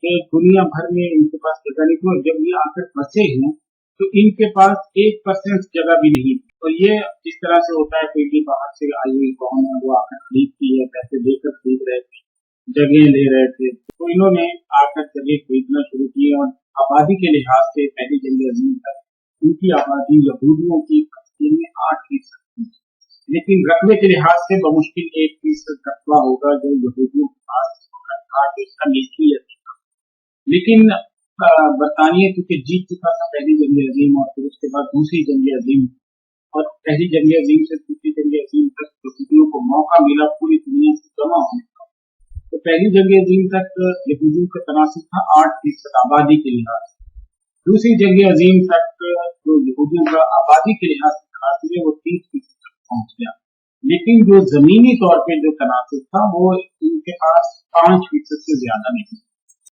कि दुनिया भर में इनके पास जगह नहीं थी, और जब ये आकर बसे हैं तो इनके पास 1% जगह भी नहीं थी। और ये जिस तरह से होता है, कोई भी बाहर से आई हुई कौन है वो आकर खरीदती है, पैसे देकर खरीद रहे थे, जगह ले रहे थे, तो इन्होंने आकर जगह खरीदना शुरू की। और आबादी के लिहाज से पहली जंग अज़ीम तक इनकी आबादी यहूदियों की कस्बे में 8% थी, लेकिन रकबे के लिहाज से बमुश्किल 1% रकबा होगा जो यहूदियों के पास था, इसका मिल्कियत था। लेकिन बरतानिया क्योंकि जीत चुका था पहली जंग अज़ीम, और फिर उसके बाद दूसरी जंग अज़ीम, और पहली जंग अज़ीम से दूसरी जंग अज़ीम तक यहूदियों को मौका मिला पूरी दुनिया से जमा होने का। तो पहली जंग अज़ीम तक यहूदियों का तनासब था 8% आबादी के लिहाज से। दूसरी जंग अज़ीम तक जो यहूदियों का आबादी के लिहाज से तनासब है वो 30% तक पहुंच गया, लेकिन जो जमीनी तौर पे जो तनासब था वो इनके पास 5% से ज्यादा नहीं था।